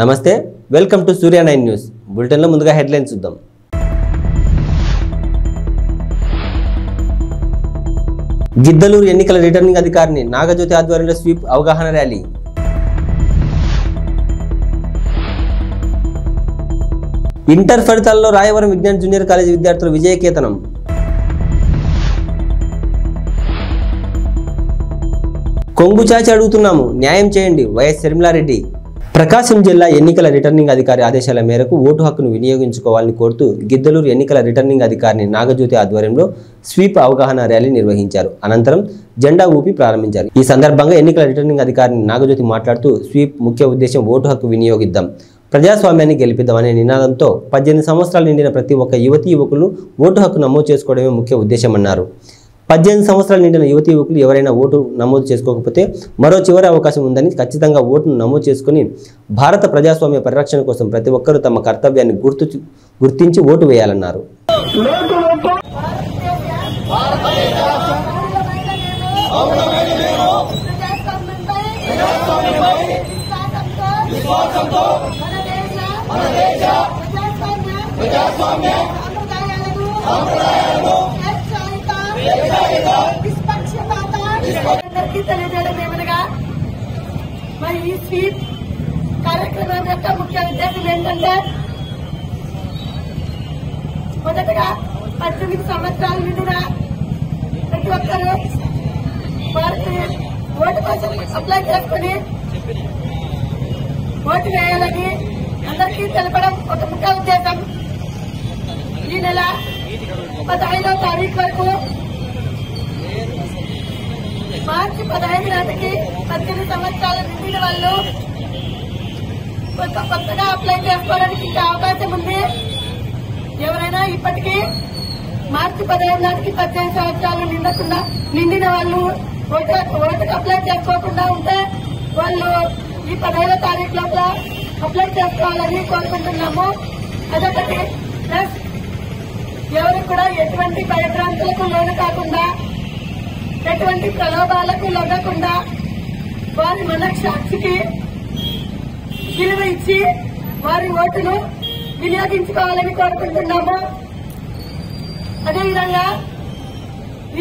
నమస్తే, welcome to Surya 9 news. బులెటిన్లో ముందుగా హెడ్లైన్స్ చూద్దాం. గిద్దలూరు ఎన్నికల రిటర్నింగ్ అధికారిని నాగజ్యోతి ఆధ్వర్యంలో స్వీప్ అవగాహన ర్యాలీ. ఇంటర్ ఫలితాల్లో రాయవరం విజ్ఞాన్ జూనియర్ కాలేజీ విద్యార్థుల విజయకేతనం. కొంగు చాచి అడుగుతున్నాము, న్యాయం చేయండి, వైఎస్ శర్మిలారెడ్డి. ప్రకాశం జిల్లా ఎన్నికల రిటర్నింగ్ అధికారి ఆదేశాల మేరకు ఓటు హక్కును వినియోగించుకోవాలని కోరుతూ గిద్దలూరు ఎన్నికల రిటర్నింగ్ అధికారిని నాగజ్యోతి ఆధ్వర్యంలో స్వీప్ అవగాహన ర్యాలీ నిర్వహించారు. అనంతరం జెండా ఊపి ప్రారంభించారు. ఈ సందర్భంగా ఎన్నికల రిటర్నింగ్ అధికారిని నాగజ్యోతి మాట్లాడుతూ స్వీప్ ముఖ్య ఉద్దేశం ఓటు హక్కు వినియోగిద్దాం, ప్రజాస్వామ్యాన్ని గెలిపిద్దామనే నినాదంతో 18 సంవత్సరాలు నిండిన ప్రతి ఒక్క యువతీ యువకులు ఓటు హక్కు నమోదు చేసుకోవడమే ముఖ్య ఉద్దేశమన్నారు. 18 సంవత్సరాలు నిండిన యువతీ యువకులు ఎవరైనా ఓటు నమోదు చేసుకోకపోతే మరో చివరి అవకాశం ఉందని, ఖచ్చితంగా ఓటును నమోదు చేసుకుని భారత ప్రజాస్వామ్య పరిరక్షణ కోసం ప్రతి ఒక్కరూ తమ కర్తవ్యాన్ని గుర్తించి ఓటు వేయాలన్నారు. మరి ఈ స్వీప్ కార్యక్రమం యొక్క ముఖ్య ఉద్దేశం ఏంటంటే, మొదటగా 18 సంవత్సరాల నిండిన ప్రతి ఒక్కరూ వారికి ఓటు కోసం అప్లై చేసుకుని ఓటు వేయాలని అందరికీ తెలపడం ఒక ముఖ్య ఉద్దేశం. ఈ నెల 15వ తారీఖు వరకు, మార్చి 15 నాటికి 18 సంవత్సరాలు నిండిన వాళ్ళు కొత్తగా అప్లై చేసుకోవడానికి ఇంకా అవకాశం ఉంది. ఎవరైనా ఇప్పటికీ మార్చి 15 నాటికి 18 సంవత్సరాలు నిండిన వాళ్ళు ఓటుకు అప్లై చేసుకోకుండా ఉంటే వాళ్ళు ఈ 15వ తారీఖు లోపల అప్లై చేసుకోవాలని కోరుకుంటున్నాము. అదొకటి. ప్లస్ ఎవరు కూడా ఎటువంటి భయభ్రాంతులకు లోను కాకుండా, ఎటువంటి ప్రలోభాలకు లొంగకుండా వారి మనస్సాక్షికి విలువ ఇచ్చి వారి ఓటును వినియోగించుకోవాలని కోరుకుంటున్నాము. అదేవిధంగా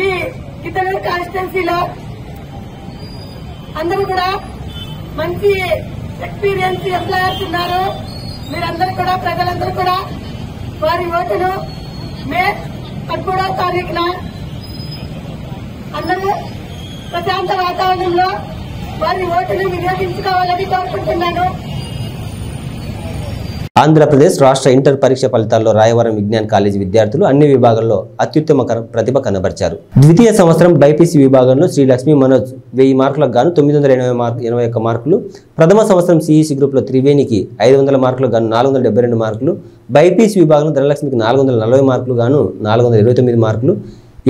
ఈ గిద్దలూరు కాన్స్టిట్యున్సీలో అందరూ కూడా మంచి ఎక్స్పీరియన్స్ ఎంప్లాయర్స్ ఉన్నారు. మీరందరూ కూడా, ప్రజలందరూ కూడా వారి ఓటును మే 13వ తారీఖున అందరూ ప్రశాంత వాతావరణంలో వారి ఓటును వినియోగించుకోవాలని కోరుకుంటున్నాను. ఆంధ్రప్రదేశ్ రాష్ట్ర ఇంటర్ పరీక్ష ఫలితాల్లో రాయవరం విజ్ఞాన్ కాలేజీ విద్యార్థులు అన్ని విభాగాల్లో అత్యుత్తమ ప్రతిభ కనబరిచారు. ద్వితీయ సంవత్సరం బైపీసీ విభాగంలో శ్రీ లక్ష్మీ మనోజ్ 1000 మార్కులకు గాను 981 మార్కులు, ప్రథమ సంవత్సరం సిఈసి గ్రూప్లో త్రివేణికి 500 మార్కులకు గాను 472 మార్కులు, బైపీసీ విభాగంలో ధనలక్ష్మికి 440 మార్కులు గాను 429 మార్కులు,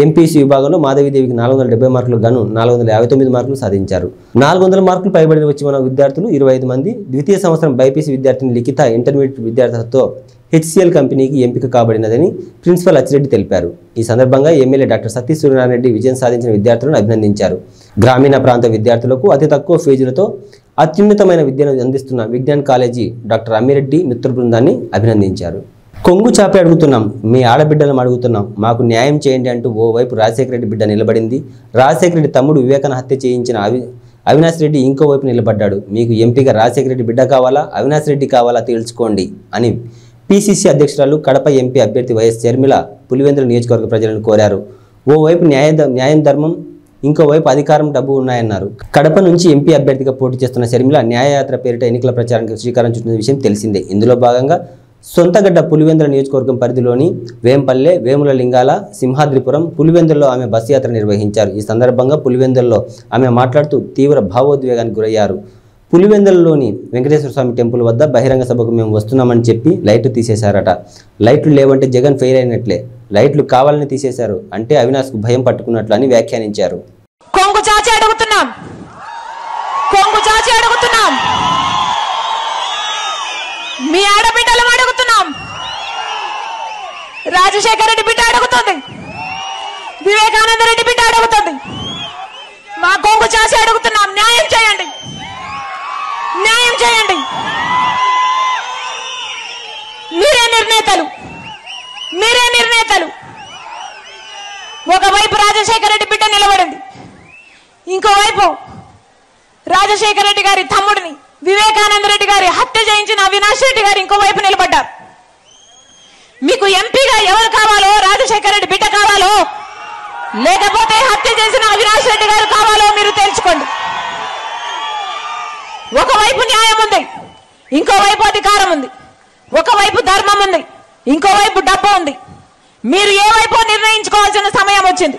ఎంపీసీ విభాగంలో మాధవీదేవికి 470 మార్కులకు గాను 459 మార్కులు సాధించారు. 400 మార్కులు పైబడి వచ్చిన విద్యార్థులు 25 మంది. ద్వితీయ సంవత్సరం బైపీసీ విద్యార్థిని లిఖిత ఇంటర్మీడియట్ విద్యార్థులతో హెచ్సిఎల్ కంపెనీకి ఎంపిక కాబడినదని ప్రిన్సిపల్ అచ్చిరెడ్డి తెలిపారు. ఈ సందర్భంగా ఎమ్మెల్యే డాక్టర్ సతీష్ సూర్యనారాయణ విజయం సాధించిన విద్యార్థులను అభినందించారు. గ్రామీణ ప్రాంత విద్యార్థులకు అతి తక్కువ ఫీజులతో అత్యున్నతమైన విద్యను అందిస్తున్న విజ్ఞాన్ కాలేజీ డాక్టర్ అమ్మిరెడ్డి మిత్ర బృందాన్ని అభినందించారు. కొంగు చాపి అడుగుతున్నాం, మీ ఆడబిడ్డలను అడుగుతున్నాం, మాకు న్యాయం చేయండి అంటూ ఓవైపు రాజశేఖర రెడ్డి బిడ్డ నిలబడింది. రాజశేఖర రెడ్డి తమ్ముడు వివేకాన హత్య చేయించిన అవినాష్ రెడ్డి ఇంకోవైపు నిలబడ్డాడు. మీకు ఎంపీగా రాజశేఖర రెడ్డి బిడ్డ కావాలా, అవినాష్ రెడ్డి కావాలా తేల్చుకోండి అని పిసిసి అధ్యక్షురాలు, కడప ఎంపీ అభ్యర్థి వైఎస్ షర్మిల పులివెందుల నియోజకవర్గ ప్రజలను కోరారు. ఓవైపు న్యాయం ధర్మం, ఇంకోవైపు అధికారం, డబ్బు ఉన్నాయన్నారు. కడప నుంచి ఎంపీ అభ్యర్థిగా పోటీ చేస్తున్న షర్మిల న్యాయయాత్ర పేరిట ఎన్నికల ప్రచారానికి శ్రీకారం చుట్టిన విషయం తెలిసిందే. ఇందులో భాగంగా సొంతగడ్డ పులివెందుల నియోజకవర్గం పరిధిలోని వేంపల్లె, వేముల లింగాల, సింహాద్రిపురం, పులివెందుల్లో ఆమె బస్సు యాత్ర నిర్వహించారు. ఈ సందర్భంగా పులివెందుల్లో ఆమె మాట్లాడుతూ తీవ్ర భావోద్వేగానికి గురయ్యారు. పులివెందులలోని వెంకటేశ్వర స్వామి టెంపుల్ వద్ద బహిరంగ సభకు మేము వస్తున్నామని చెప్పి లైట్లు తీసేశారట. లైట్లు లేవంటే జగన్ ఫెయిల్ అయినట్లే, లైట్లు కావాలని తీసేశారు అంటే అవినాష్కు భయం పట్టుకున్నట్లు అని వ్యాఖ్యానించారు. కొంగు చాచి అడుగుతున్నాం, మీ ఆడబిడ్డలం అడుగుతున్నాం, రాజశేఖర రెడ్డి బిడ్డ అడుగుతుంది, వివేకానంద రెడ్డి బిడ్డ అడుగుతుంది, మా కొంగు చాచి అడుగుతున్నాం, న్యాయం చేయండి, న్యాయం చేయండి. నిర్ణేతలు. ఒకవైపు రాజశేఖర రెడ్డి బిడ్డ నిలబడింది, ఇంకోవైపు రాజశేఖర రెడ్డి గారి తమ్ముడిని వివేకానంద రెడ్డి గారి హత్య చేయించిన అవినాష్ రెడ్డి గారు ఇంకోవైపు నిలబడ్డారు. మీకు ఎంపీగా ఎవరు కావాలో, రాజశేఖర రెడ్డి బిడ్డ కావాలో లేకపోతే హత్య చేసిన అవినాష్ రెడ్డి గారు కావాలో మీరు తెలుసుకోండి. ఒకవైపు న్యాయం ఉంది, ఇంకోవైపు అధికారం ఉంది. ఒకవైపు ధర్మం ఉంది, ఇంకోవైపు డబ్బు ఉంది. మీరు ఏ వైపు నిర్ణయించుకోవాల్సిన సమయం వచ్చింది.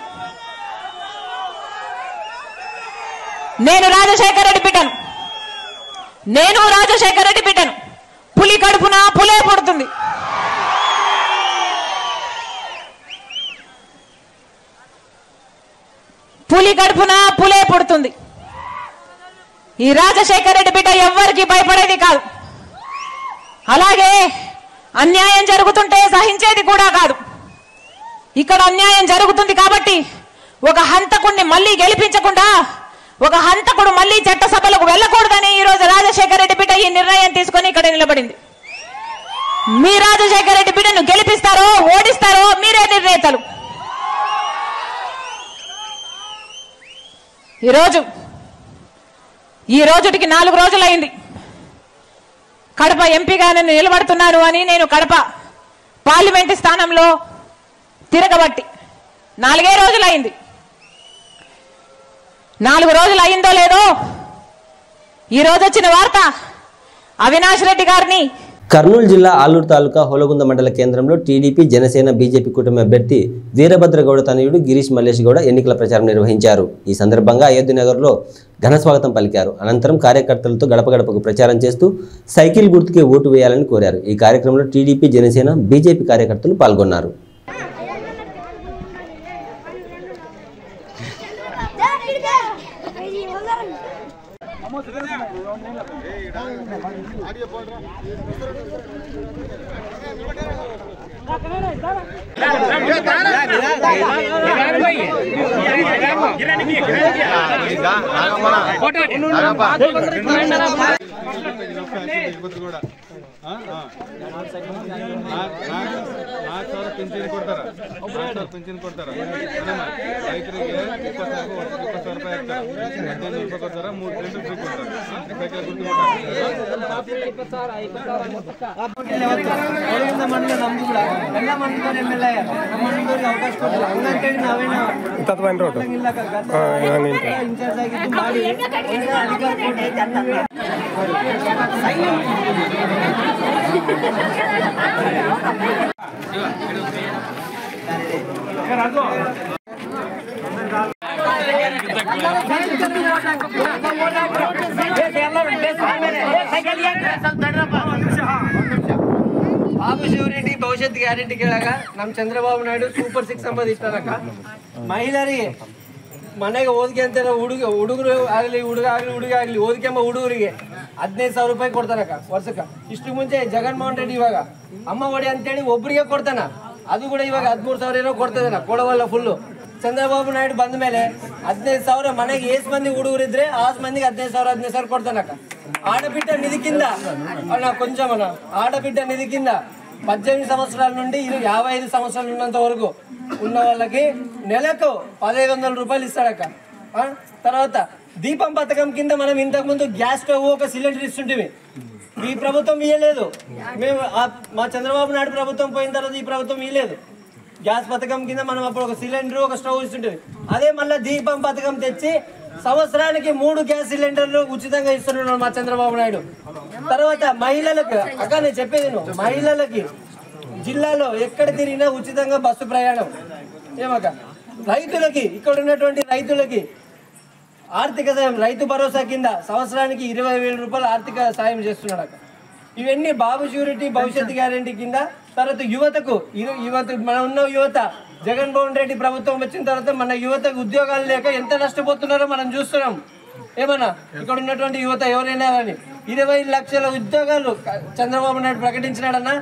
నేను రాజశేఖర రెడ్డి బిడ్డను. పులి కడుపున పులే పుడుతుంది. ఈ రాజశేఖర రెడ్డి బిడ్డ ఎవ్వరికి భయపడేది కాదు. అలాగే అన్యాయం జరుగుతుంటే సహించేది కూడా కాదు. ఇక్కడ అన్యాయం జరుగుతుంది కాబట్టి ఒక హంతకుడిని మళ్ళీ గెలిపించకుండా, ఒక హంతకుడు మళ్ళీ చట్టసభలకు వెళ్ళకూడదని ఈ రోజు రాజశేఖర రెడ్డి బిడ్డ ఈ నిర్ణయం తీసుకొని ఇక్కడ నిలబడింది. మీ రాజశేఖర రెడ్డి బిడ్డను గెలిపిస్తారో ఓడిస్తారో మీరే నిర్ణేతలు. ఈ రోజుటికి 4 రోజులైంది కడప ఎంపీగా నేను నిలబడుతున్నాను అని. నేను కడప పార్లమెంటు స్థానంలో తిరగబట్టి 4 రోజులైంది. 4 రోజులు అయిందో లేదో ఈ రోజు వచ్చిన వార్త అవినాష్ రెడ్డి గారిని కర్నూలు జిల్లా ఆలూరు తాలూకా హోలగుంద మండల కేంద్రంలో టీడీపీ, జనసేన, బీజేపీ కూటమి అభ్యర్థి వీరభద్రగౌడ తనయుడు గిరీష్ మల్లేష్ గౌడ ఎన్నికల ప్రచారం నిర్వహించారు. ఈ సందర్భంగా అయోధ్యనగర్లో ఘన స్వాగతం పలికారు. అనంతరం కార్యకర్తలతో గడప గడపకు ప్రచారం చేస్తూ సైకిల్ గుర్తుకే ఓటు వేయాలని కోరారు. ఈ కార్యక్రమంలో టీడీపీ, జనసేన, బీజేపీ కార్యకర్తలు పాల్గొన్నారు. పింఛన్ కొడతారా రైతులకి 20 రూపాయలు 18 రూపాయలు కొడతారా 3 ఫ్రీ కొడతారా ಬಾಬು ಶಿವರೆಡ್ಡಿ ಭವಿಷ್ಯತ್ ಗ್ಯಾರಂಟಿ ಕೇಳಾಗ ನಮ್ಮ ಚಂದ್ರಬಾಬು ನಾಯ್ಡು ಸೂಪರ್ 6 ಅಂಬದು ಇಟ್ಟಾರಕ್ಕ ಮಹಿಳೆಯರಿಗೆ ಮನೆಗೆ ಓದಿಗೆ ಅಂತ ಹುಡುಗರು ಆಗಲಿ ಹುಡುಗ ಆಗಲಿ ಓದಿಕೆಂಬ ಹುಡುಗರಿಗೆ 15,000 ರೂಪಾಯಿ ಕೊಡ್ತಾರಕ್ಕ ವರ್ಷಕ್ಕೆ. ಇಷ್ಟು ಮುಂಚೆ ಜಗನ್ಮೋಹನ್ ರೆಡ್ಡಿ ಇವಾಗ ಅಮ್ಮ ಒಡೆ ಅಂತೇಳಿ ಒಬ್ಬರಿಗೆ ಕೊಡ್ತಾನ, ಅದು ಕೂಡ ಇವಾಗ 13,000 ಏನೋ ಕೊಡ್ತದನ, ಕೊಡವಲ್ಲ ಫುಲ್ಲು. ಚಂದ್ರಬಾಬು ನಾಯ್ಡು ಬಂದ ಮೇಲೆ 15,000 ಮನೆಗೆ ಏಸ್ ಮಂದಿ ಹುಡುಗರಿದ್ರೆ ಆ ಮಂದಿಗೆ 15,000 ಕೊಡ್ತಾನಕ್ಕ. ఆడబిడ్డ నిధి కింద కొంచెం ఆడబిడ్డ నిధి కింద 18 సంవత్సరాల నుండి 55 సంవత్సరాలు ఉన్నంత వరకు ఉన్న వాళ్ళకి నెలకు 1,500 రూపాయలు ఇస్తాడక్క. తర్వాత దీపం పథకం కింద మనం ఇంతకుముందు గ్యాస్ స్టవ్ ఒక సిలిండర్ ఇస్తుంటే ఈ ప్రభుత్వం ఇవ్వలేదు. మేము మా చంద్రబాబు నాయుడు ప్రభుత్వం పోయిన తర్వాత ఈ ప్రభుత్వం ఇవ్వలేదు. గ్యాస్ పథకం కింద మనం అప్పుడు ఒక సిలిండర్ ఒక స్టవ్ ఇస్తుంటే అదే మళ్ళీ దీపం పథకం తెచ్చి సంవత్సరానికి 3 గ్యాస్ సిలిండర్లు ఉచితంగా ఇస్తున్నాడు మా చంద్రబాబు నాయుడు. తర్వాత మహిళలకు అక్క నేను చెప్పేది మహిళలకి జిల్లాలో ఎక్కడ తిరిగినా ఉచితంగా బస్సు ప్రయాణం ఏమక్క. రైతులకి ఇక్కడ ఉన్నటువంటి రైతులకి ఆర్థిక సాయం రైతు భరోసా కింద సంవత్సరానికి 20,000 రూపాయలు ఆర్థిక సాయం చేస్తున్నాడు అక్క. ఇవన్నీ బాబు ష్యూరిటీ భవిష్యత్తు గ్యారంటీ కింద. తర్వాత యువతకు మనం ఉన్న యువత జగన్మోహన్ రెడ్డి ప్రభుత్వం వచ్చిన తర్వాత మన యువతకు ఉద్యోగాలు లేక ఎంత నష్టపోతున్నారో మనం చూస్తున్నాం. ఏమన్నా ఇక్కడ ఉన్నటువంటి యువత ఎవరైనా కానీ 20 లక్షల ఉద్యోగాలు చంద్రబాబు నాయుడు ప్రకటించినాడన్నా.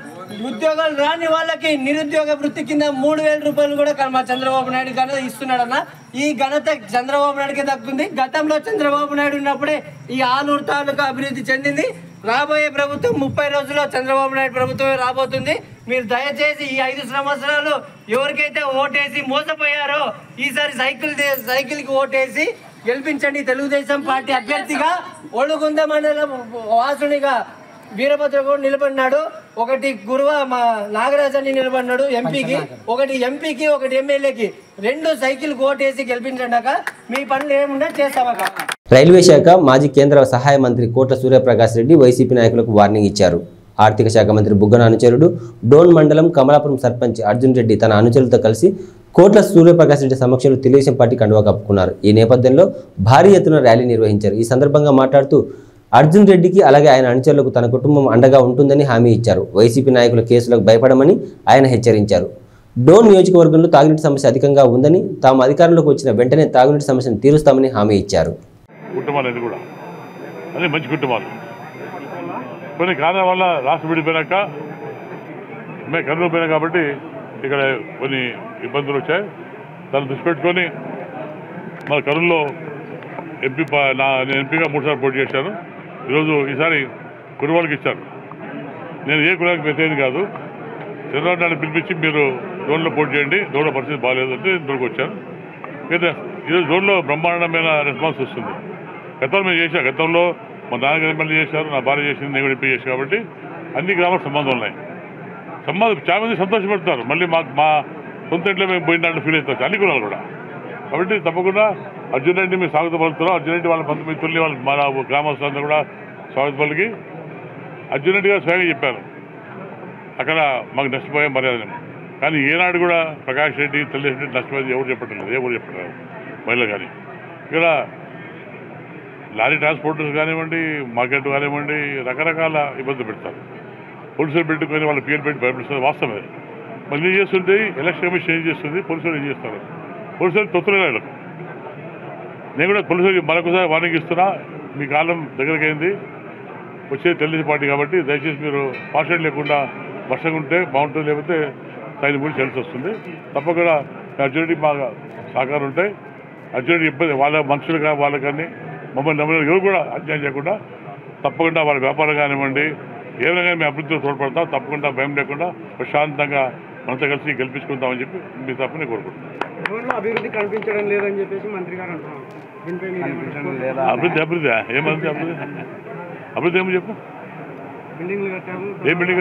ఉద్యోగాలు రాని వాళ్ళకి నిరుద్యోగ వృత్తి కింద 3,000 రూపాయలు కూడా మా చంద్రబాబు నాయుడు ఘనత ఇస్తున్నాడన్నా. ఈ ఘనత చంద్రబాబు నాయుడుకే దక్కుతుంది. గతంలో చంద్రబాబు నాయుడు ఉన్నప్పుడే ఈ ఆలూరు తాలూకా అభివృద్ధి చెందింది. రాబోయే ప్రభుత్వం 30 రోజుల్లో చంద్రబాబు నాయుడు ప్రభుత్వమే రాబోతుంది. మీరు దయచేసి ఈ 5 సంవత్సరాలు ఎవరికైతే ఓటేసి మోసపోయారో ఈసారి సైకిల్కి ఓటేసి గెలిపించండి. తెలుగుదేశం పార్టీ అభ్యర్థిగా ఒళ్ళుగుంద మండలం వాసునిగా వీరభద్ర గౌడ్ నిలబడినాడు. ఒకటి గురువ మా నాగరాజని నిలబడినాడు ఎంపీకి, ఒకటి ఎమ్మెల్యేకి. 2 సైకిల్ ఓటేసి గెలిపించండాక మీ పనులు ఏమున్నా చేస్తామక. రైల్వే శాఖ మాజీ కేంద్ర సహాయ మంత్రి కోట్ల సూర్యప్రకాష్ రెడ్డి వైసీపీ నాయకులకు వార్నింగ్ ఇచ్చారు. ఆర్థిక శాఖ మంత్రి బుగ్గన అనుచరుడు డోన్ మండలం కమలాపురం సర్పంచ్ అర్జున్ రెడ్డి తన అనుచరులతో కలిసి కోట్ల సూర్యప్రకాష్ రెడ్డి సమక్షంలో తెలుగుదేశం పార్టీ కండువా కప్పుకున్నారు. ఈ నేపథ్యంలో భారీ ఎత్తున ర్యాలీ నిర్వహించారు. ఈ సందర్భంగా మాట్లాడుతూ అర్జున్ రెడ్డికి అలాగే ఆయన అనుచరులకు తన కుటుంబం అండగా ఉంటుందని హామీ ఇచ్చారు. వైసీపీ నాయకుల కేసులకు భయపడమని ఆయన హెచ్చరించారు. డోన్ నియోజకవర్గంలో తాగునీటి సమస్య అధికంగా ఉందని, తాము అధికారంలోకి వచ్చిన వెంటనే తాగునీటి సమస్యను తీరుస్తామని హామీ ఇచ్చారు. కుటుంబాలు కూడా అదే మంచి కుటుంబాలు. కొన్ని కారణాల వల్ల రాష్ట్రం విడిపోయినాక మేము కర్నూలు పోయినా కాబట్టి ఇక్కడ కొన్ని ఇబ్బందులు వచ్చాయి. దాన్ని దృష్టి పెట్టుకొని మన కర్నూలులో నేను ఎంపీగా 3 సార్లు పోటీ చేశాను. ఈసారి కురువాళ్ళకి ఇచ్చారు. నేను ఏ కులానికి వ్యతిరేకం కాదు. చంద్రబాబు నాయుడు పిలిపించి మీరు జోన్లో పోటీ చేయండి, జోన్లో పరిస్థితి బాగాలేదు అంటే ఇంతవరకు వచ్చాను. అయితే ఈరోజు జోన్లో బ్రహ్మాండమైన రెస్పాన్స్ వస్తుంది. గతంలో మేము చేశాం. గతంలో మా నాన్నగారు ఎమ్మెల్యే చేశారు, నా భార్య చేసింది, నేను కూడా ఎంపీ చేశాను. కాబట్టి అన్ని గ్రామాలకు సంబంధం ఉన్నాయి. చాలా మంది సంతోషపడతారు. మళ్ళీ మా సొంత ఇంట్లో మేము పోయిన దాంట్లో ఫీల్ అవుతారు అన్ని కులాలు కూడా. కాబట్టి తప్పకుండా అర్జున్ రెడ్డి మీరు స్వాగతం పలుకుతున్నాం. అర్జున్ రెడ్డి వాళ్ళ బంధుమిత్రుల్ని వాళ్ళ మన గ్రామస్తులంతా కూడా స్వాగత పలికి అర్జున్ రెడ్డి గారు స్వయంగా చెప్పారు అక్కడ మాకు నష్టపోయే మర్యాదని. కానీ ఏనాడు కూడా ప్రకాష్ రెడ్డి తెలుగుదేశం రెడ్డి నష్టపోయేది ఎవరు చెప్పటం లేదు. మహిళలు కానీ ఇక్కడ లారీ ట్రాన్స్పోర్టర్స్ కానివ్వండి, మార్కెట్ కానివ్వండి, రకరకాల ఇబ్బందులు పెడతారు. పోలీసులు పెట్టుకొని వాళ్ళ పేరు పెట్టి భయపెడుతున్నారు. వాస్తవమే. మళ్ళీ చేస్తుంటే ఎలక్షన్ కమిషన్ ఏం చేస్తుంది, పోలీసులు ఏం చేస్తారు. పోలీసులు తొత్తులు. నేను కూడా పోలీసులకి మరొకసారి వార్నింగ్ ఇస్తున్నా. మీ కాలం దగ్గరికి అయింది. వచ్చేది తెలుగుదేశం పార్టీ కాబట్టి దయచేసి మీరు పార్షల్ లేకుండా వర్షంగా ఉంటే బాగుంటుంది, లేకపోతే సైన్ గురించి తెలిసి వస్తుంది. తప్పకుండా అర్జునుడి బాగా సహకారం ఉంటాయి. అర్జునుడి ఇబ్బంది వాళ్ళ మనుషులుగా వాళ్ళకని మమ్మల్ని ఎవరు కూడా అన్యాయం చేయకుండా తప్పకుండా వాళ్ళ వ్యాపారం కానివ్వండి ఏమైనా కానీ మేము అభివృద్ధిలో తోడ్పడతాం. తప్పకుండా భయం లేకుండా ప్రశాంతంగా మనతో కలిసి గెలిపించుకుంటామని చెప్పి మీ తప్పని కోరుకుంటున్నాం. అభివృద్ధి కనిపించడం లేదని చెప్పేసి మంత్రి గారు అంటున్నారు. అభివృద్ధి ఏమంది అభివృద్ధి ఏమో చెప్పు. బిల్డింగ్లు కట్టాము. ఏ బిల్డింగ్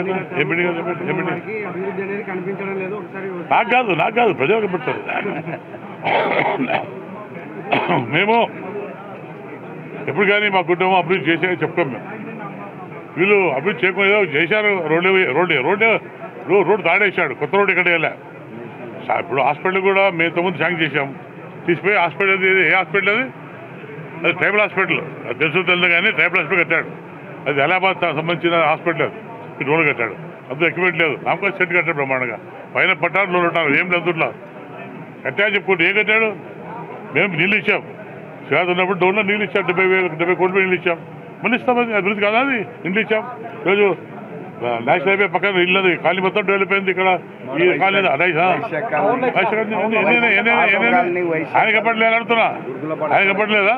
అభివృద్ధి అనేది కనిపించడం లేదు. ఒకసారి నాకు కాదు ప్రజలకు పెడతారు. మేము ఎప్పుడు కానీ మా కుటుంబం అభివృద్ధి చేసే చెప్తాం. మేము వీళ్ళు అభివృద్ధి చేయకుండా చేశారు. రోడ్డు తాడేశాడు. కొత్త రోడ్డు ఇక్కడ వెళ్ళా. ఇప్పుడు హాస్పిటల్ కూడా మేము 9 శాంక్షన్ చేశాం. తీసిపోయి హాస్పిటల్ ఏ హాస్పిటల్ అది ట్రైబల్ హాస్పిటల్ తెలుసు కానీ ట్రైబల్ హాస్పిటల్ కట్టాడు. అది అలహాబాద్ సంబంధించిన హాస్పిటల్. అది రోడ్డు కట్టాడు. అందులో ఎక్విప్మెంట్ లేదు. నాకు సెట్ కట్టాడు బ్రహ్మాండంగా. పైన పట్టారు లోన్ ఉంటారు. ఏం లేదు అందులో కట్టా చెప్పుకుంటే ఏం కట్టాడు. మేము నీళ్ళు ఇచ్చాం. శ్వేత ఉన్నప్పుడు డోన్లో నీళ్ళు ఇచ్చాం. 70 కోట్ల నీళ్ళు ఇచ్చాం. మళ్ళీ ఇస్తామని అభివృద్ధి కాదా అది. ఇండ్లు ఇచ్చాం. ఈరోజు నేషనల్ హైవే పక్కన ఇల్లు ఖాళీ మొత్తం డెవలప్ అయింది. ఇక్కడ ఈ ఖాళీ ఆయన కప్పట్లేదు అడుగుతున్నా. ఆయన కప్పట్లేదా.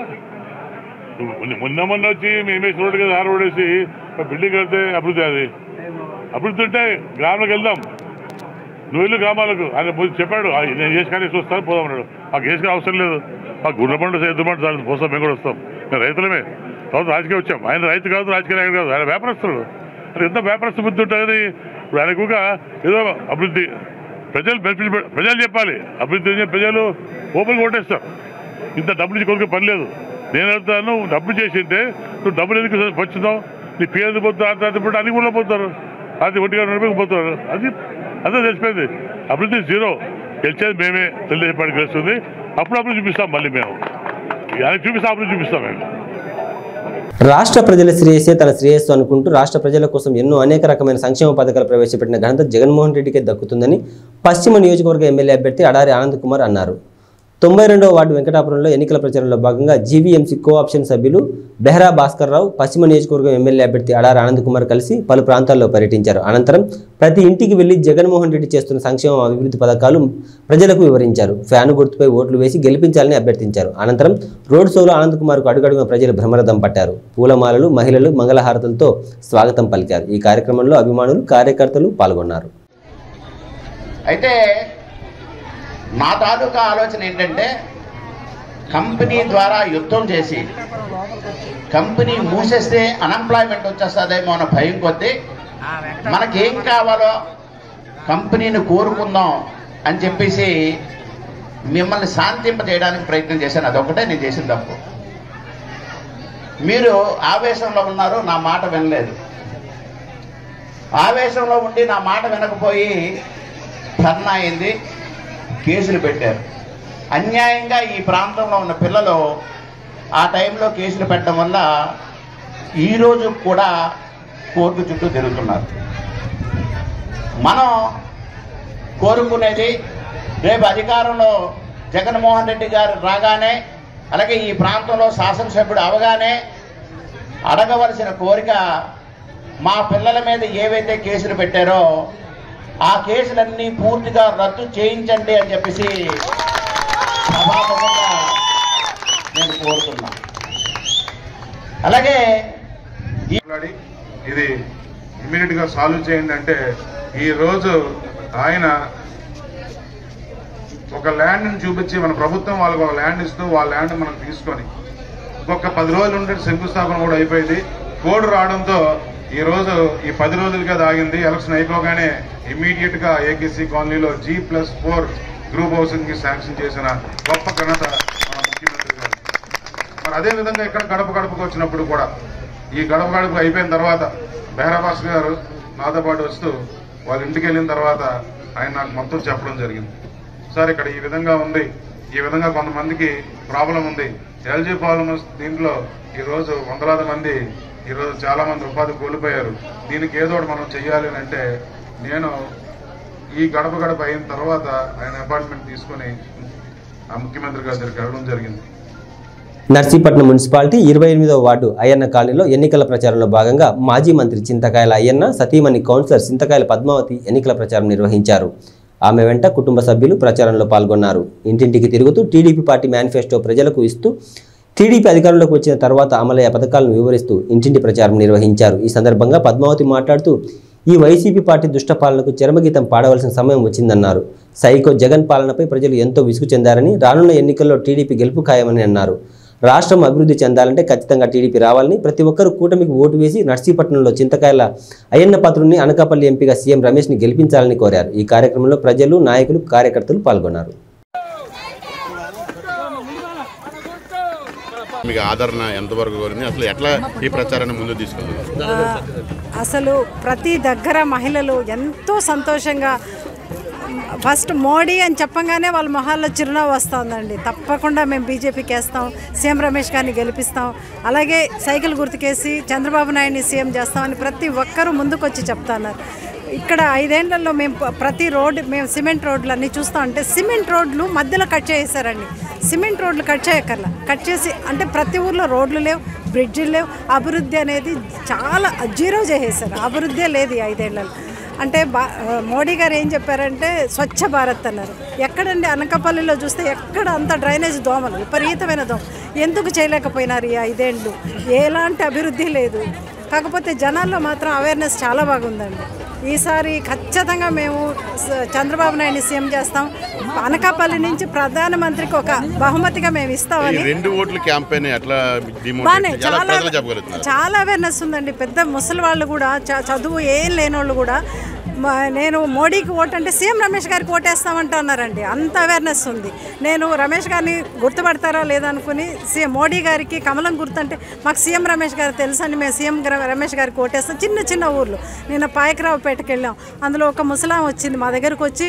మొన్న వచ్చి మేమేసి రోడ్డు కదా రోడ్ వేసి బిల్డింగ్ కడితే అభివృద్ధి. అది అభివృద్ధి ఉంటే గ్రామాలకు వెళ్దాం. నువ్వు ఇల్లు గ్రామాలకు ఆయన చెప్పాడు. నేను చేసి కానీ చూస్తాను పోదామన్నాడు. మాకు వేసుకునే అవసరం లేదు. మాకు గుండెబండు ఎద్దుమంట సార్ పోస్తాం. మేము కూడా వస్తాం. మేము రైతులమే. తర్వాత రాజకీయం వచ్చాం. ఆయన రైతు కాదు, రాజకీయ నాయకుడు కాదు. ఆయన వ్యాపారస్తుడు. అది ఎంత వ్యాపారస్తు బుద్ధి ఉంటుంది. ఇప్పుడు ఆయనకు ఏదో అభివృద్ధి ప్రజలు చెప్పాలి. అభివృద్ధి ప్రజలు ఓపెన్గా ఓటేస్తారు. ఇంత డబ్బులు ఇచ్చి కొనుక్కే పని లేదు. నేను వెళ్తాను డబ్బులు చేసింటే నువ్వు డబ్బులు ఎందుకు వచ్చిందావు. నీ పేరు పోతారు. అన్ని కూడా పోతారు. అది ఒంటిగా నడిపోతారు. అది అంతా తెలిసిపోయింది. అభివృద్ధి జీరో. గెలిచేది మేమే. తెలుగుదేశం పార్టీ గెలుస్తుంది. అప్పుడు చూపిస్తాం. మళ్ళీ మేము ఆయనకు చూపిస్తాం. అభివృద్ధి చూపిస్తాం. మేము రాష్ట్ర ప్రజల శ్రేయస్సే తన శ్రేయస్సు అనుకుంటూ రాష్ట్ర ప్రజల కోసం ఎన్నో అనేక రకమైన సంక్షేమ పథకాలు ప్రవేశపెట్టిన ఘనత జగన్మోహన్ రెడ్డికే దక్కుతుందని పశ్చిమ నియోజకవర్గ ఎమ్మెల్యే అభ్యర్థి అడారి ఆనంద్ కుమార్ అన్నారు. 92వ వార్డు వెంకటాపురంలో ఎన్నికల ప్రచారంలో భాగంగా జీవీఎంసీ కోఆప్షన్ సభ్యులు బెహ్రా భాస్కర్ రావు, పశ్చిమ నియోజకవర్గం ఎమ్మెల్యే అభ్యర్థి అడారి ఆనంద్ కుమార్ కలిసి పలు ప్రాంతాల్లో పర్యటించారు. అనంతరం ప్రతి ఇంటికి వెళ్లి జగన్మోహన్ రెడ్డి చేస్తున్న సంక్షేమ అభివృద్ధి పథకాలు ప్రజలకు వివరించారు. ఫ్యాను గుర్తుపై ఓట్లు వేసి గెలిపించాలని అభ్యర్థించారు. అనంతరం రోడ్ షోలో ఆనంద్ కుమార్కు అడుగడుగున ప్రజలు భ్రమరథం పట్టారు. పూలమాలలు, మహిళలు మంగళహారతులతో స్వాగతం పలికారు. ఈ కార్యక్రమంలో అభిమానులు, కార్యకర్తలు పాల్గొన్నారు. అయితే నా తాలూకా ఆలోచన ఏంటంటే కంపెనీ ద్వారా యుద్ధం చేసి కంపెనీ మూసేస్తే అన్ఎంప్లాయ్మెంట్ వచ్చేస్తుందేమో అన్న భయం కొద్దీ మనకేం కావాలో కంపెనీని కోరుకుందాం అని చెప్పేసి మిమ్మల్ని శాంతింపజేయడానికి ప్రయత్నం చేశాను. అదొకటే నేను చేసిన తప్పు. మీరు ఆవేశంలో ఉన్నారు, నా మాట వినలేదు. ఆవేశంలో ఉండి నా మాట వినకపోయి ధర్నా అయింది, కేసులు పెట్టారు. అన్యాయంగా ఈ ప్రాంతంలో ఉన్న పిల్లలు ఆ టైంలో కేసులు పెట్టడం వల్ల ఈరోజు కూడా కోర్టు చుట్టూ తిరుగుతున్నారు. మనం కోరుకునేది రేపు అధికారంలో జగన్మోహన్ రెడ్డి గారు రాగానే, అలాగే ఈ ప్రాంతంలో శాసనసభ్యుడు అవగానే అడగవలసిన కోరిక మా పిల్లల మీద ఏవైతే కేసులు పెట్టారో ఆ కేసులన్నీ పూర్తిగా రద్దు చేయించండి అని చెప్పేసి సభాముఖంగా నేను కోరుతున్నా. అలాగే ఇది ఇమ్మీడియట్ గా సాల్వ్ చేయండి అంటే ఈ రోజు ఆయన ఒక ల్యాండ్ ని చూపించి మన ప్రభుత్వం వాళ్ళకి ఒక ల్యాండ్ ఇస్తూ వాళ్ళ ల్యాండ్ మనం తీసుకొని ఇంకొక 10 రోజులు ఉంటే శంకుస్థాపన కూడా అయిపోయింది. కోడ్ రావడంతో ఈ రోజు ఈ 10 రోజులుగా ఆగింది. ఎలక్షన్ అయిపోగానే ఇమ్మీడియట్ గా ఏకేసీ కాలనీలో G+4 గ్రూప్ హౌసింగ్ కి శాంక్షన్ చేసిన గొప్ప ఘనత మన ముఖ్యమంత్రి గారు. మరి అదే విధంగా ఇక్కడ గడప గడపకు వచ్చినప్పుడు కూడా ఈ గడప గడప అయిపోయిన తర్వాత బెహ్రా భాస్కర్ గారు నాతో పాటు వస్తూ వాళ్ళ ఇంటికి వెళ్ళిన తర్వాత ఆయన నాకు మొత్తం చెప్పడం జరిగింది. సార్ ఇక్కడ ఈ విధంగా ఉంది, ఈ విధంగా కొంతమందికి ప్రాబ్లం ఉంది, ఎల్జీ ప్రాబ్లం దీంట్లో ఈ రోజు వందలాది మంది ఈరోజు చాలా మంది ఉపాధి కోల్పోయారు, దీనికి ఏదో ఒకటి మనం చెయ్యాలి అంటే నేను ఈ గడప గడప అయిన తర్వాత ఆయన అపాయింట్మెంట్ తీసుకుని ఆ ముఖ్యమంత్రి గారి దగ్గరికి వెళ్ళడం జరిగింది. నర్సీపట్నం మున్సిపాలిటీ 28వ వార్డు అయ్యన్న కాలనీలో ఎన్నికల ప్రచారంలో భాగంగా మాజీ మంత్రి చింతకాయల అయ్యన్న, సతీమణి కౌన్సిలర్ చింతకాయల పద్మావతి ఎన్నికల ప్రచారం నిర్వహించారు. ఆమె వెంట కుటుంబ సభ్యులు ప్రచారంలో పాల్గొన్నారు. ఇంటింటికి తిరుగుతూ టీడీపీ పార్టీ మేనిఫెస్టో ప్రజలకు ఇస్తూ టీడీపీ అధికారంలోకి వచ్చిన తర్వాత అమలయ్యే పథకాలను వివరిస్తూ ఇంటింటి ప్రచారం నిర్వహించారు. ఈ సందర్భంగా పద్మావతి మాట్లాడుతూ ఈ వైసీపీ పార్టీ దుష్ట పాలనకు చరమగీతం పాడవలసిన సమయం వచ్చిందన్నారు. సైకో జగన్ పాలనపై ప్రజలు ఎంతో విసుగు చెందారని, రానున్న ఎన్నికల్లో టీడీపీ గెలుపు ఖాయమని అన్నారు. రాష్ట్రం అభివృద్ధి చెందాలంటే ఖచ్చితంగా టీడీపీ రావాలని, ప్రతి ఒక్కరూ కూటమికి ఓటు వేసి నర్సీపట్నంలో చింతకాయల అయ్యన్న పాత్రుడిని అనకాపల్లి ఎంపీగా సీఎం రమేష్ని గెలిపించాలని కోరారు. ఈ కార్యక్రమంలో ప్రజలు, నాయకులు, కార్యకర్తలు పాల్గొన్నారు. మీకు ఆదరణ ఎంతవరకు కోరింది, అసలు ఎట్లా ఈ ప్రచారాన్ని ముందు తీసుకెళ్తున్నారు? అసలు ప్రతి దగ్గర మహిళలు ఎంతో సంతోషంగా ఫస్ట్ మోడీ అని చెప్పగానే వాళ్ళ మొహాల్లో చిరునవ్వు వస్తుందండి. తప్పకుండా మేము బీజేపీకి వేస్తాం, సీఎం రమేష్ గారిని గెలిపిస్తాం, అలాగే సైకిల్ గుర్తుకేసి చంద్రబాబు నాయుడిని సీఎం చేస్తామని ప్రతి ఒక్కరూ ముందుకొచ్చి చెప్తున్నారు. ఇక్కడ 5 ఏళ్లలో మేము ప్రతి రోడ్డు మేము సిమెంట్ రోడ్లు అన్నీ చూస్తాం. అంటే సిమెంట్ రోడ్లు మధ్యలో కట్ చేసేసారండి. సిమెంట్ రోడ్లు కట్ చేయక్కర్లా, కట్ చేసి అంటే ప్రతి ఊర్లో రోడ్లు లేవు, బ్రిడ్జిలు లేవు, అభివృద్ధి అనేది చాలా జీరో చేసేసారు. అభివృద్ధి లేదు ఈ 5 ఏళ్లలో. అంటే మోడీ గారు ఏం చెప్పారంటే స్వచ్ఛ భారత్ అన్నారు. ఎక్కడండి అనకాపల్లిలో చూస్తే ఎక్కడ అంత డ్రైనేజ్ దోమలు, విపరీతమైన దోమ. ఎందుకు చేయలేకపోయినారు ఈ 5 ఏళ్ళు? ఎలాంటి అభివృద్ధి లేదు. కాకపోతే జనాల్లో మాత్రం అవేర్నెస్ చాలా బాగుందండి. ఈసారి ఖచ్చితంగా మేము చంద్రబాబు నాయుడిని సీఎం చేస్తాం. అనకాపల్లి నుంచి ప్రధానమంత్రికి ఒక బహుమతిగా మేము ఇస్తామని. చాలా అవేర్నెస్ ఉందండి. పెద్ద ముసలి వాళ్ళు కూడా, చదువు ఏం లేనోళ్ళు కూడా నేను మోడీకి ఓటు అంటే సీఎం రమేష్ గారికి ఓటేస్తామంటూ అన్నారండి. అంత అవేర్నెస్ ఉంది. నేను రమేష్ గారిని గుర్తుపడతారా లేదనుకుని మోడీ గారికి కమలం గుర్తుంటే మాకు సీఎం రమేష్ గారు తెలుసండి, మేము సీఎం రమేష్ గారికి ఓటేస్తాం. చిన్న చిన్న ఊర్లు నిన్న పాయకరావుపేటకి వెళ్ళాం. అందులో ఒక ముసలాం వచ్చింది మా దగ్గరకు వచ్చి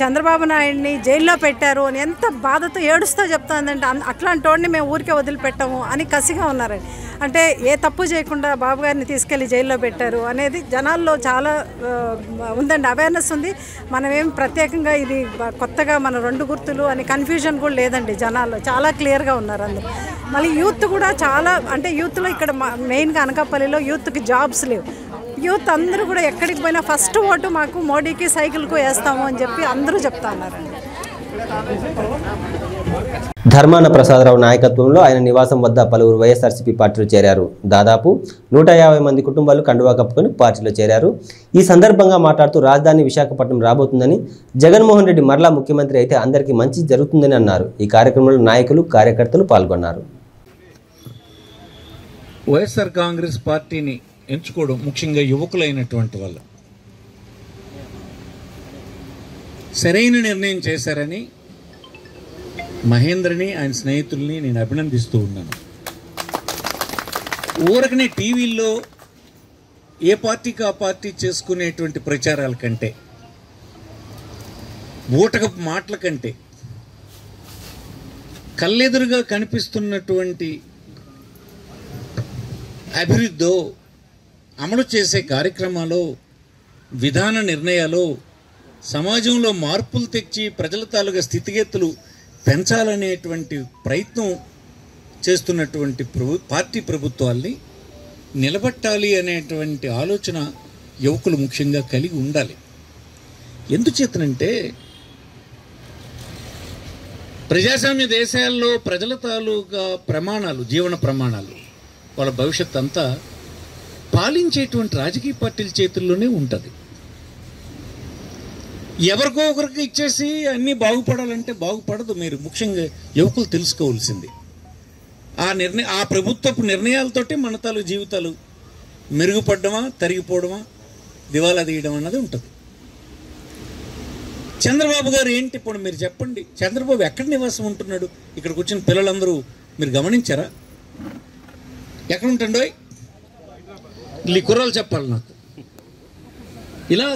చంద్రబాబు నాయుడిని జైల్లో పెట్టారు అని ఎంత బాధతో ఏడుస్తూ చెప్తుందంటే అట్లాంటి వాడిని మేము ఊరికే వదిలిపెట్టాము అని కసిగా ఉన్నారండి. అంటే ఏ తప్పు చేయకుండా బాబు గారిని తీసుకెళ్లి జైల్లో పెట్టారు అనేది జనాల్లో చాలా ఉందండి, అవేర్నెస్ ఉంది. మనమేం ప్రత్యేకంగా ఇది కొత్తగా మన 2 గుర్తులు అని కన్ఫ్యూజన్ కూడా లేదండి, జనాల్లో చాలా క్లియర్గా ఉన్నారు అందరూ. మళ్ళీ యూత్ కూడా చాలా, అంటే యూత్లో ఇక్కడ మెయిన్గా అనకాపల్లిలో యూత్కి జాబ్స్ లేవు. యూత్ అందరూ కూడా ఎక్కడికి పోయినా ఫస్ట్ ఓటు మాకు మోడీకి సైకిల్కు వేస్తాము అని చెప్పి అందరూ చెప్తా ఉన్నారండి. ధర్మాన ప్రసాదరావు నాయకత్వంలో ఆయన నివాసం వద్ద పలువురు వైఎస్ఆర్సీపీ పార్టీలో చేరారు. దాదాపు 150 మంది కుటుంబాలు కండువా కప్పుకొని పార్టీలో చేరారు. ఈ సందర్భంగా మాట్లాడుతూ రాజధాని విశాఖపట్నం రాబోతుందని, జగన్మోహన్ రెడ్డి మరలా ముఖ్యమంత్రి అయితే అందరికీ మంచి జరుగుతుందని అన్నారు. ఈ కార్యక్రమంలో నాయకులు, కార్యకర్తలు పాల్గొన్నారు. వైఎస్ఆర్ కాంగ్రెస్ పార్టీని ఎంచుకోవడం ముఖ్యంగా యువకులైనటువంటి వాళ్ళు సరైన నిర్ణయం చేశారని మహేంద్రని, ఆయన స్నేహితుల్ని నేను అభినందిస్తూ ఉన్నాను. ఊరకనే టీవీల్లో ఏ పార్టీకి ఆ పార్టీ చేసుకునేటువంటి ప్రచారాల కంటే, ఊటకపు మాటల కంటే కళ్ళెదురుగా కనిపిస్తున్నటువంటి అభివృద్ధో, అమలు చేసే కార్యక్రమాలు, విధాన నిర్ణయాలు, సమాజంలో మార్పులు తెచ్చి ప్రజల తాలూకా స్థితిగతులు పెంచాలనేటువంటి ప్రయత్నం చేస్తున్నటువంటి పార్టీ ప్రభుత్వాల్ని నిలబెట్టాలి అనేటువంటి ఆలోచన యువకులు ముఖ్యంగా కలిగి ఉండాలి. ఎందుచేతనంటే ప్రజాస్వామ్య దేశాల్లో ప్రజల తాలూకా ప్రమాణాలు, జీవన ప్రమాణాలు, వాళ్ళ భవిష్యత్ అంతా పాలించేటువంటి రాజకీయ పార్టీల చేతుల్లోనే ఉంటుంది. ఎవరికో ఒకరికి ఇచ్చేసి అన్నీ బాగుపడాలంటే బాగుపడదు. మీరు ముఖ్యంగా యువకులు తెలుసుకోవాల్సింది ఆ ప్రభుత్వపు నిర్ణయాలతోటి మన తాలూ జీవితాలు మెరుగుపడడమా, తరిగిపోవడమా, దివాలా తీయడం అన్నది ఉంటుంది. చంద్రబాబు గారు ఏంటి ఇప్పుడు మీరు చెప్పండి, చంద్రబాబు ఎక్కడ నివాసం ఉంటున్నాడు? ఇక్కడికి వచ్చిన పిల్లలందరూ మీరు గమనించారా? ఎక్కడ ఉంటుండో ఈ కుర్రాలు చెప్పాలి నాకు. ఇలా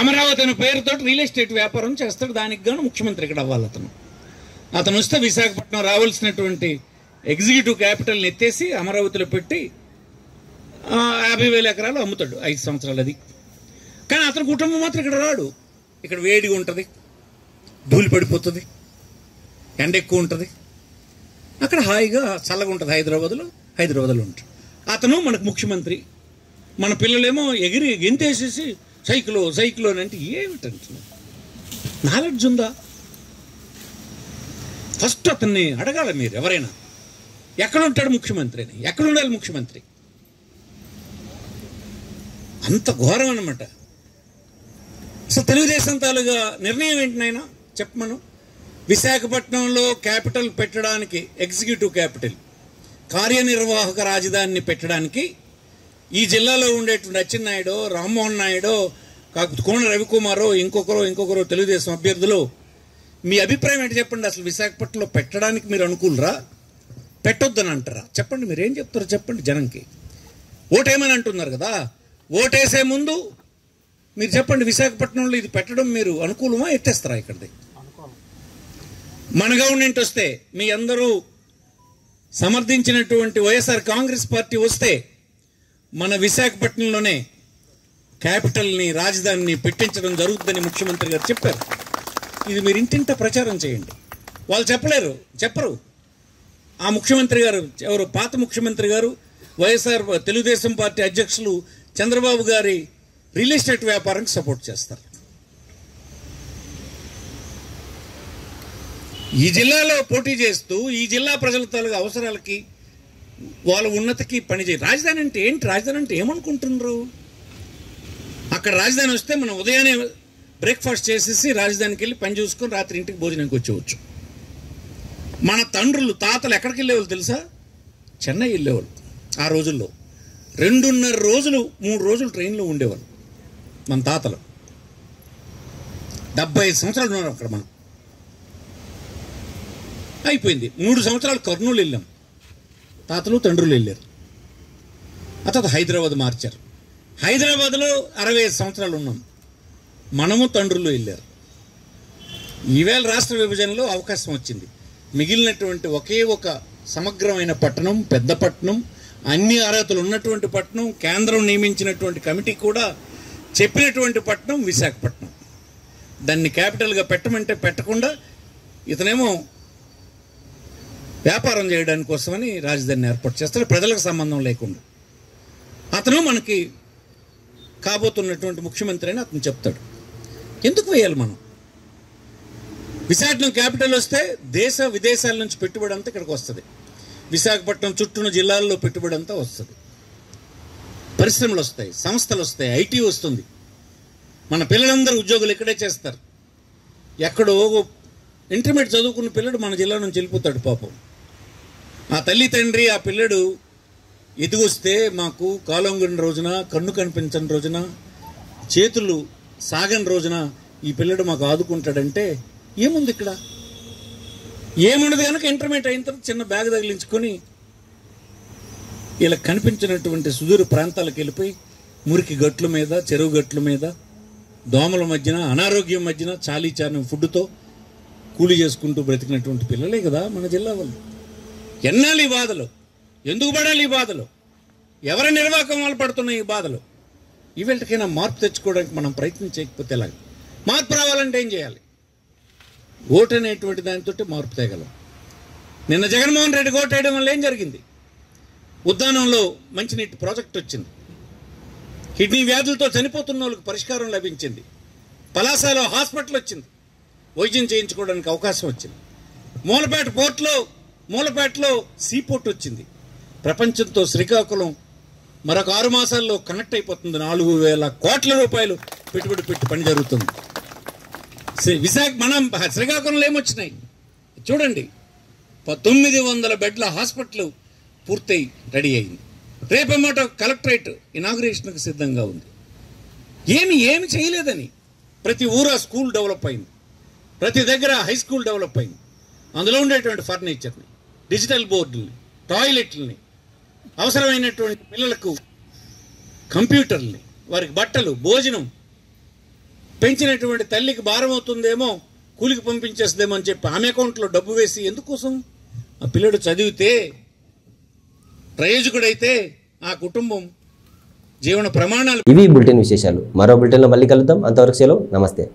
అమరావతి అనే పేరుతో రియల్ ఎస్టేట్ వ్యాపారం చేస్తాడు. దానికి గాను ముఖ్యమంత్రి ఇక్కడ అవ్వాలి. అతను వస్తే విశాఖపట్నం రావాల్సినటువంటి ఎగ్జిక్యూటివ్ క్యాపిటల్ని ఎత్తేసి అమరావతిలో పెట్టి 50,000 ఎకరాలు అమ్ముతాడు 5 సంవత్సరాలు. అది కానీ అతని కుటుంబం మాత్రం ఇక్కడ రాడు. ఇక్కడ వేడిగా ఉంటుంది, ధూళి పడిపోతుంది, ఎండ ఎక్కువ ఉంటుంది. అక్కడ హాయిగా చల్లగా ఉంటుంది. హైదరాబాద్లో ఉంటాడు. అతను మనకు ముఖ్యమంత్రి. మన పిల్లలేమో ఎగిరి గెంతేసేసి సైకిలో అని అంటే ఏమిటంటున్నా? నాలెడ్జ్ ఉందా? ఫస్ట్ అతన్ని అడగాలి మీరు. ఎవరైనా ఎక్కడ ఉంటాడు ముఖ్యమంత్రి అని, ఎక్కడ ఉండాలి ముఖ్యమంత్రి? అంత ఘోరం అన్నమాట. అసలు తెలుగుదేశం తాలూగా నిర్ణయం ఏంటి నాయనా చెప్పమను. విశాఖపట్నంలో క్యాపిటల్ పెట్టడానికి, ఎగ్జిక్యూటివ్ క్యాపిటల్, కార్యనిర్వాహక రాజధానిని పెట్టడానికి ఈ జిల్లాలో ఉండేటువంటి అచ్చెన్నాయుడు, రామ్మోహన్ నాయుడు, కాకపోతే కోన రవికుమారో ఇంకొకరో తెలుగుదేశం అభ్యర్థులు, మీ అభిప్రాయం ఏంటి చెప్పండి. అసలు విశాఖపట్నంలో పెట్టడానికి మీరు అనుకూలరా, పెట్టొద్దని అంటారా? చెప్పండి, మీరు ఏం చెప్తారో చెప్పండి జనంకి. ఓటేమని అంటున్నారు కదా, ఓటేసే ముందు మీరు చెప్పండి, విశాఖపట్నంలో ఇది పెట్టడం మీరు అనుకూలమా, ఎత్తేస్తారా? ఇక్కడిది మన గవర్నమెంట్ వస్తే, మీ అందరూ సమర్థించినటువంటి వైఎస్ఆర్ కాంగ్రెస్ పార్టీ వస్తే మన విశాఖపట్నంలోనే క్యాపిటల్ని, రాజధానిని పెట్టించడం జరుగుతుందని ముఖ్యమంత్రి గారు చెప్పారు. ఇది మీరు ఇంటింట ప్రచారం చేయండి. వాళ్ళు చెప్పరు. ఆ ముఖ్యమంత్రి గారు ఎవరు? పాత ముఖ్యమంత్రి గారు, వైఎస్ఆర్ తెలుగుదేశం పార్టీ అధ్యక్షులు చంద్రబాబు గారి రియల్ ఎస్టేట్ వ్యాపారానికి సపోర్ట్ చేస్తారు. ఈ జిల్లాలో పోటీ చేస్తూ ఈ జిల్లా ప్రజల తాలూకు అవసరాలకి, వాళ్ళ ఉన్నతికి పనిచేయ. రాజధాని అంటే ఏంటి? రాజధాని అంటే ఏమనుకుంటున్నారు? అక్కడ రాజధాని వస్తే మనం ఉదయాన్నే బ్రేక్ఫాస్ట్ చేసేసి రాజధానికి వెళ్ళి పని చూసుకొని రాత్రి ఇంటికి భోజనానికి వచ్చేవచ్చు. మన తండ్రులు, తాతలు ఎక్కడికి వెళ్ళేవాళ్ళు తెలుసా? చెన్నై వెళ్ళేవాళ్ళు. ఆ రోజుల్లో 2.5 రోజులు 3 రోజులు ట్రైన్లో ఉండేవాళ్ళు మన తాతలు. 75 సంవత్సరాలు ఉన్నారు అక్కడ. మనం అయిపోయింది. 3 సంవత్సరాలు కర్నూలు వెళ్ళాం, తాతలు తండ్రులు వెళ్ళారు. ఆ తర్వాత హైదరాబాద్ మార్చారు. హైదరాబాద్లో 65 సంవత్సరాలు ఉన్నాం, మనము తండ్రులు వెళ్ళారు. ఈవేళ రాష్ట్ర విభజనలో అవకాశం వచ్చింది. మిగిలినటువంటి ఒకే ఒక సమగ్రమైన పట్టణం, పెద్ద పట్టణం, అన్ని అర్హతలు ఉన్నటువంటి పట్టణం, కేంద్రం నియమించినటువంటి కమిటీ కూడా చెప్పినటువంటి పట్టణం విశాఖపట్నం. దాన్ని క్యాపిటల్గా పెట్టమంటే పెట్టకుండా ఇతనేమో వ్యాపారం చేయడానికి కోసమని రాజధానిని ఏర్పాటు చేస్తాడు, ప్రజలకు సంబంధం లేకుండా. అతను మనకి కాబోతున్నటువంటి ముఖ్యమంత్రి అని అతను చెప్తాడు. ఎందుకు వేయాలి మనం? విశాఖపట్నం క్యాపిటల్ వస్తే దేశ విదేశాల నుంచి పెట్టుబడి అంతా ఇక్కడికి వస్తుంది. విశాఖపట్నం చుట్టూన జిల్లాల్లో పెట్టుబడి అంతా వస్తుంది. పరిశ్రమలు వస్తాయి, సంస్థలు వస్తాయి, ఐటీ వస్తుంది. మన పిల్లలందరూ ఉద్యోగులు ఇక్కడే చేస్తారు. ఎక్కడో ఇంటర్మీడియట్ చదువుకున్న పిల్లడు మన జిల్లా నుంచి వెళ్ళిపోతాడు పాపం. ఆ తల్లి తండ్రి ఆ పిల్లడు ఎదిగొస్తే మాకు కాలంగుని రోజున, కన్ను కనిపించని రోజున, చేతులు సాగని రోజున ఈ పిల్లడు మాకు ఆదుకుంటాడంటే ఏముంది ఇక్కడ? ఏముండదు కనుక ఇంటర్మీడియట్ అయిన తర్వాత చిన్న బ్యాగ్ తగిలించుకొని ఇలా కనిపించినటువంటి సుదూర ప్రాంతాలకు వెళ్ళిపోయి మురికి గట్ల మీద, చెరువు గట్ల మీద, దోమల మధ్యన, అనారోగ్యం మధ్యన చాలీ చాని ఫుడ్తో కూలి చేసుకుంటూ బ్రతికినటువంటి పిల్లలే కదా మన జిల్లా వాళ్ళు. ఎన్నాళ్ళు ఈ బాధలు? ఎందుకు పడాలి ఈ బాధలు? ఎవరి నిర్వాహకం వాళ్ళు పడుతున్నాయి ఈ బాధలు? ఈవేళకైనా మార్పు తెచ్చుకోవడానికి మనం ప్రయత్నం చేయకపోతే ఎలాగ? మార్పు రావాలంటే ఏం చేయాలి? ఓటు అనేటువంటి దానితో మార్పు తేగలం. నిన్న జగన్మోహన్ రెడ్డికి ఓటు వేయడం వల్ల ఏం జరిగింది? ఉద్దానంలో మంచినీటి ప్రాజెక్ట్ వచ్చింది. కిడ్నీ వ్యాధులతో చనిపోతున్న వాళ్ళకి పరిష్కారం లభించింది. పలాసలో హాస్పిటల్ వచ్చింది, వైద్యం చేయించుకోవడానికి అవకాశం వచ్చింది. మూలపేటలో సీపోర్ట్ వచ్చింది. ప్రపంచంతో శ్రీకాకుళం మరొక 6 మాసాల్లో కనెక్ట్ అయిపోతుంది. 4,000 కోట్ల రూపాయలు పెట్టుబడి పెట్టి పని జరుగుతుంది. మనం శ్రీకాకుళంలో ఏమొచ్చినాయి చూడండి. 900 బెడ్ల హాస్పిటల్ పూర్తయి రెడీ అయింది. రేపమాట కలెక్టరేట్ ఇనాగ్రేషన్కి సిద్ధంగా ఉంది. ఏమి చేయలేదని ప్రతి ఊర స్కూల్ డెవలప్ అయింది, ప్రతి దగ్గర హై స్కూల్ డెవలప్ అయింది. అందులో ఉండేటువంటి ఫర్నిచర్ని, డిజిటల్ బోర్డుల్ని, టాయిలెట్లని, అవసరమైనటువంటి పిల్లలకు కంప్యూటర్ని, వారికి బట్టలు, భోజనం, పెంచినటువంటి తల్లికి భారం అవుతుందేమో, కూలికి పంపించేస్తుందేమో అని చెప్పి ఆమె అకౌంట్లో డబ్బు వేసి ఎందుకోసం? ఆ పిల్లడు చదివితే, ప్రయోజకుడైతే ఆ కుటుంబం జీవన ప్రమాణాలు. ఇవి బులెటిన్ విశేషాలు. మరో బులెటిన్లో మళ్ళీ కలుద్దాం. అంతవరకు సెలవు. నమస్తే.